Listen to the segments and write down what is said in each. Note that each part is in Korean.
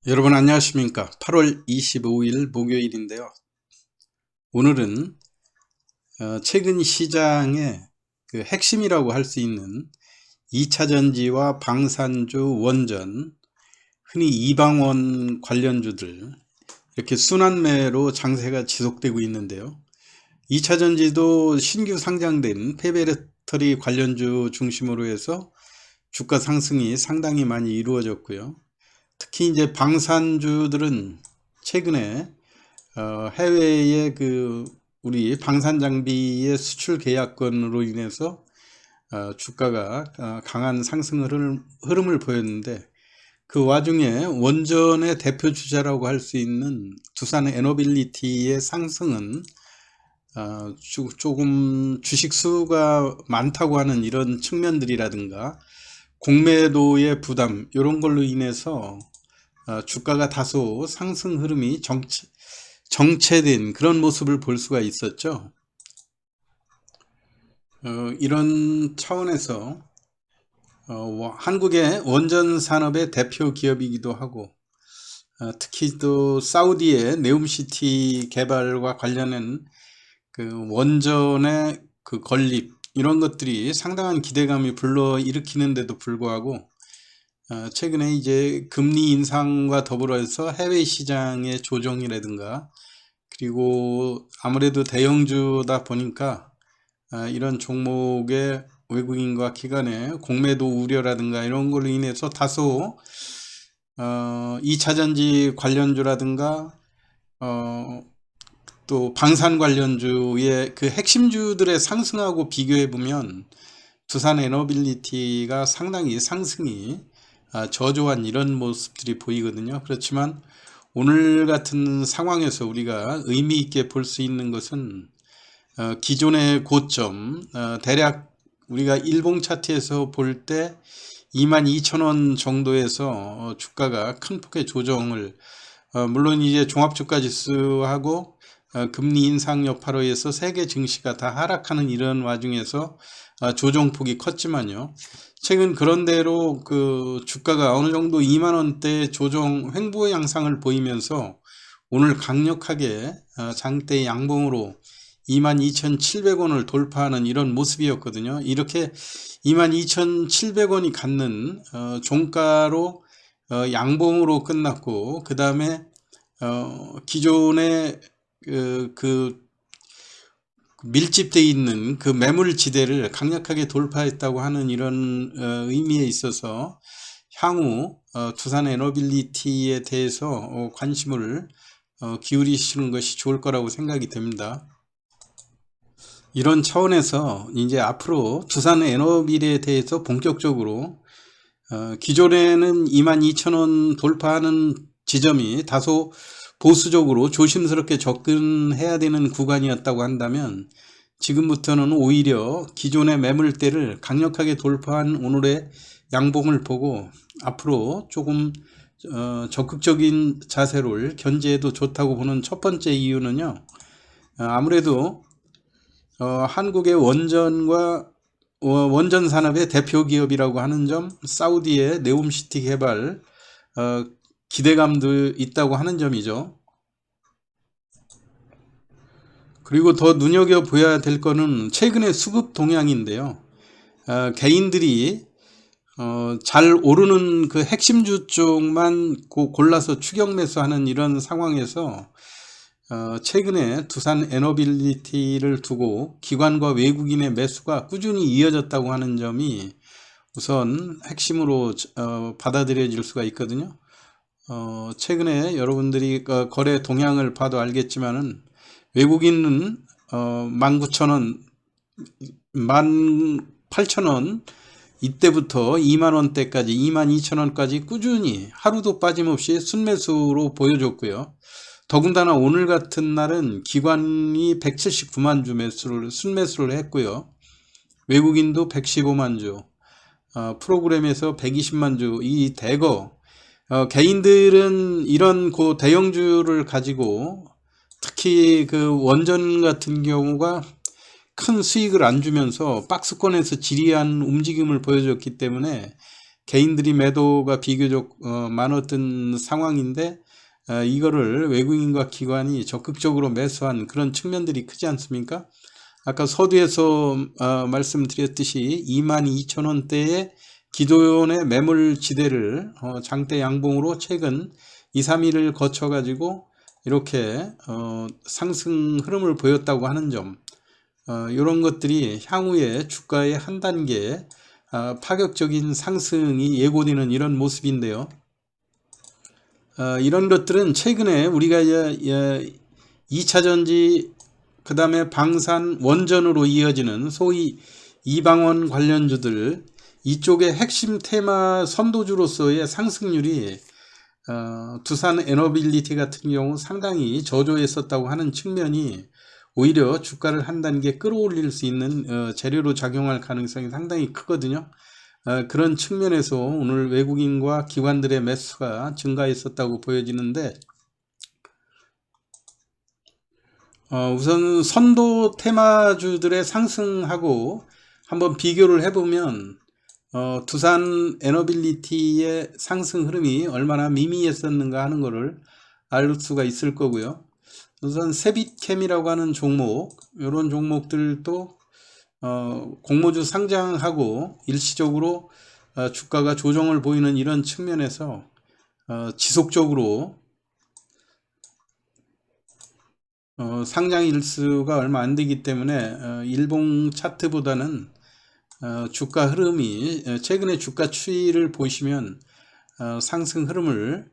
여러분 안녕하십니까? 8월 25일 목요일인데요. 오늘은 최근 시장의 그 핵심이라고 할 수 있는 2차전지와 방산주, 원전, 흔히 이방원 관련주들 이렇게 순환매로 장세가 지속되고 있는데요. 2차전지도 신규 상장된 폐배터리 관련주 중심으로 해서 주가 상승이 상당히 많이 이루어졌고요. 특히 이제 방산주들은 최근에 해외의 그 우리 방산 장비의 수출 계약권으로 인해서 주가가 강한 상승 흐름을 보였는데, 그 와중에 원전의 대표 주자라고 할 수 있는 두산 에너빌리티의 상승은 조금 주식 수가 많다고 하는 이런 측면들이라든가 공매도의 부담, 이런 걸로 인해서 주가가 다소 상승 흐름이 정체된 그런 모습을 볼 수가 있었죠. 이런 차원에서 한국의 원전 산업의 대표 기업이기도 하고, 특히 또 사우디의 네움시티 개발과 관련된 그 원전의 그 건립, 이런 것들이 상당한 기대감이 불러일으키는데도 불구하고 최근에 이제 금리 인상과 더불어서 해외 시장의 조정이라든가, 그리고 아무래도 대형주다 보니까 이런 종목의 외국인과 기관의 공매도 우려라든가 이런 걸로 인해서 다소 2차전지 관련주라든가 또 방산 관련주의 그 핵심주들의 상승하고 비교해 보면 두산 에너빌리티가 상당히 상승이 저조한 이런 모습들이 보이거든요. 그렇지만 오늘 같은 상황에서 우리가 의미 있게 볼 수 있는 것은 기존의 고점, 대략 우리가 일봉 차트에서 볼 때 22,000원 정도에서 주가가 큰 폭의 조정을, 물론 이제 종합주가지수하고 금리 인상 여파로 해서 세계 증시가 다 하락하는 이런 와중에서 조정폭이 컸지만요, 최근 그런대로 그 주가가 어느 정도 2만원대 조정 횡보 양상을 보이면서 오늘 강력하게 장대 양봉으로 22,700원을 돌파하는 이런 모습이었거든요. 이렇게 22,700원이 갖는 종가로 양봉으로 끝났고, 그 다음에 기존의 그 밀집되어 있는 그 매물지대를 강력하게 돌파했다고 하는 이런 의미에 있어서 향후 두산 에너빌리티에 대해서 관심을 기울이시는 것이 좋을 거라고 생각이 됩니다. 이런 차원에서 이제 앞으로 두산 에너빌에 대해서 본격적으로 기존에는 22,000원 돌파하는 지점이 다소 보수적으로 조심스럽게 접근해야 되는 구간이었다고 한다면, 지금부터는 오히려 기존의 매물대를 강력하게 돌파한 오늘의 양봉을 보고 앞으로 조금 적극적인 자세를 견지해도 좋다고 보는 첫 번째 이유는요, 아무래도 한국의 원전 산업의 대표 기업이라고 하는 점, 사우디의 네움시티 개발 기대감도 있다고 하는 점이죠. 그리고 더 눈여겨봐야 될 거는 최근의 수급 동향인데요. 개인들이 잘 오르는 그 핵심주 쪽만 골라서 추격 매수하는 이런 상황에서 최근에 두산 에너빌리티를 두고 기관과 외국인의 매수가 꾸준히 이어졌다고 하는 점이 우선 핵심으로 받아들여질 수가 있거든요. 최근에 여러분들이 거래 동향을 봐도 알겠지만은 외국인은 19,000원, 18,000원 이때부터 2만원대까지 22,000원까지 꾸준히 하루도 빠짐없이 순매수로 보여줬고요. 더군다나 오늘 같은 날은 기관이 179만 주 순매수를 했고요. 외국인도 115만 주, 프로그램에서 120만 주, 이 대거 개인들은 이런 대형주를 가지고, 특히 그 원전 같은 경우가 큰 수익을 안 주면서 박스권에서 지리한 움직임을 보여줬기 때문에 개인들이 매도가 비교적 많았던 상황인데 이거를 외국인과 기관이 적극적으로 매수한 그런 측면들이 크지 않습니까? 아까 서두에서 말씀드렸듯이 22,000원대의 기존의 매물지대를 장대 양봉으로 최근 2, 3일을 거쳐 가지고 이렇게 상승 흐름을 보였다고 하는 점, 이런 것들이 향후에 주가의 한 단계 파격적인 상승이 예고되는 이런 모습인데요. 이런 것들은 최근에 우리가 2차전지 그 다음에 방산 원전으로 이어지는 소위 이방원 관련주들, 이쪽의 핵심 테마 선도주로서의 상승률이 두산 에너빌리티 같은 경우 상당히 저조했었다고 하는 측면이 오히려 주가를 한 단계 끌어올릴 수 있는 재료로 작용할 가능성이 상당히 크거든요. 그런 측면에서 오늘 외국인과 기관들의 매수가 증가했었다고 보여지는데, 우선 선도 테마주들의 상승하고 한번 비교를 해보면 두산 에너빌리티의 상승 흐름이 얼마나 미미했었는가 하는 것을 알 수가 있을 거고요. 우선 세빛캠이라고 하는 종목, 이런 종목들도 공모주 상장하고 일시적으로 주가가 조정을 보이는 이런 측면에서 지속적으로 상장 일수가 얼마 안 되기 때문에 일봉 차트보다는 주가 흐름이 최근에 주가 추이를 보시면 상승 흐름을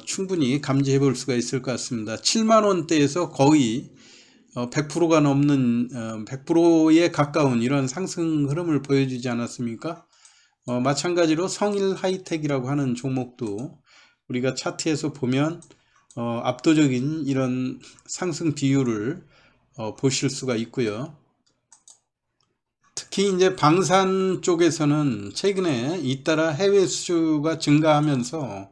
충분히 감지해 볼 수가 있을 것 같습니다. 7만원대에서 거의 100%가 넘는 100%에 가까운 이런 상승 흐름을 보여주지 않았습니까? 마찬가지로 성일 하이텍이라고 하는 종목도 우리가 차트에서 보면 압도적인 이런 상승 비율을 보실 수가 있고요. 특히 이제 방산 쪽에서는 최근에 잇따라 해외 수주가 증가하면서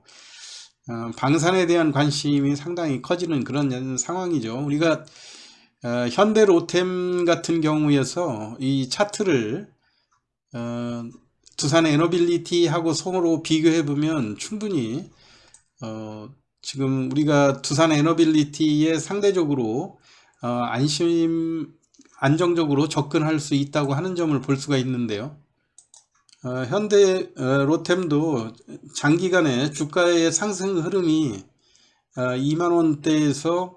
방산에 대한 관심이 상당히 커지는 그런 상황이죠. 우리가 현대 로템 같은 경우에서 이 차트를 두산 에너빌리티하고 서로 비교해 보면 충분히 지금 우리가 두산 에너빌리티에 상대적으로 안정적으로 접근할 수 있다고 하는 점을 볼 수가 있는데요. 현대 로템도 장기간의 주가의 상승 흐름이 2만원대에서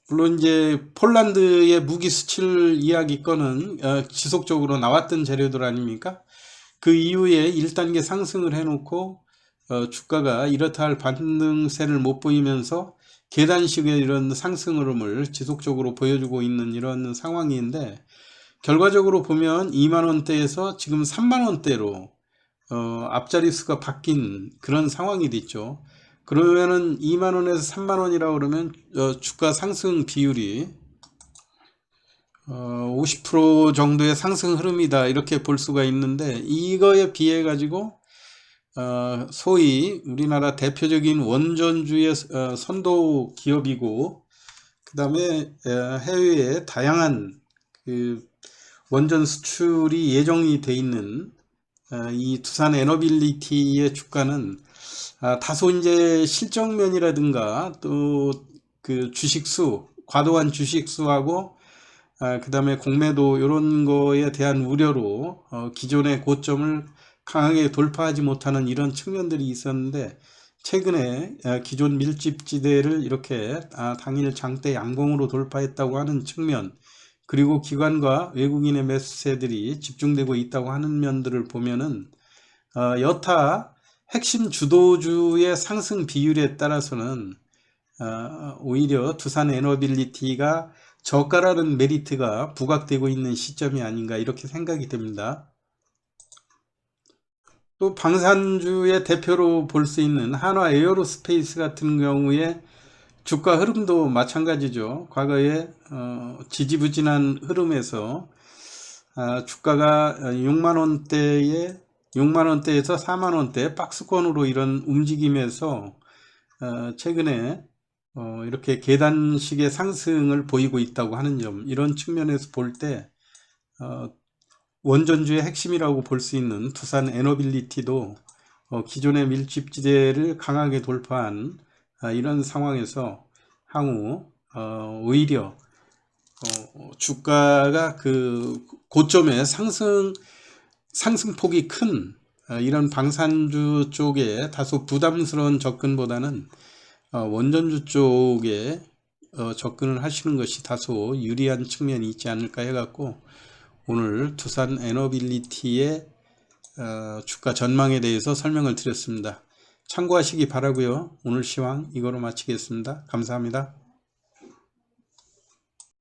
물론 이제 폴란드의 무기 수출 이야기권은 지속적으로 나왔던 재료들 아닙니까? 그 이후에 1단계 상승을 해놓고 주가가 이렇다 할 반등세를 못 보이면서 계단식의 이런 상승 흐름을 지속적으로 보여주고 있는 이런 상황인데, 결과적으로 보면 2만원대에서 지금 3만원대로 앞자리 수가 바뀐 그런 상황이 됐죠. 그러면은 2만원에서 3만원이라고 그러면 주가 상승 비율이 50% 정도의 상승 흐름이다, 이렇게 볼 수가 있는데, 이거에 비해 가지고 소위 우리나라 대표적인 원전주의 선도 기업이고, 그 다음에 해외에 다양한 그 원전 수출이 예정이 돼 있는 이 두산 에너빌리티의 주가는 다소 이제 실적면이라든가 또 그 주식수, 과도한 주식수하고 그 다음에 공매도 이런 거에 대한 우려로 기존의 고점을 강하게 돌파하지 못하는 이런 측면들이 있었는데, 최근에 기존 밀집지대를 이렇게 당일 장대 양봉으로 돌파했다고 하는 측면, 그리고 기관과 외국인의 매수세들이 집중되고 있다고 하는 면들을 보면은 여타 핵심 주도주의 상승 비율에 따라서는 오히려 두산 에너빌리티가 저가라는 메리트가 부각되고 있는 시점이 아닌가, 이렇게 생각이 됩니다. 또 방산주의 대표로 볼 수 있는 한화 에어로스페이스 같은 경우에 주가 흐름도 마찬가지죠. 과거에 지지부진한 흐름에서 주가가 6만원대에서 4만원대 박스권으로 이런 움직임에서 최근에 이렇게 계단식의 상승을 보이고 있다고 하는 점, 이런 측면에서 볼 때 원전주의 핵심이라고 볼 수 있는 두산 에너빌리티도 기존의 밀집지대를 강하게 돌파한 이런 상황에서 향후 오히려 주가가 그 고점에 상승폭이 큰 이런 방산주 쪽에 다소 부담스러운 접근보다는 원전주 쪽에 접근을 하시는 것이 다소 유리한 측면이 있지 않을까 해갖고 오늘 두산 에너빌리티의 주가 전망에 대해서 설명을 드렸습니다. 참고하시기 바라고요. 오늘 시황 이거로 마치겠습니다. 감사합니다.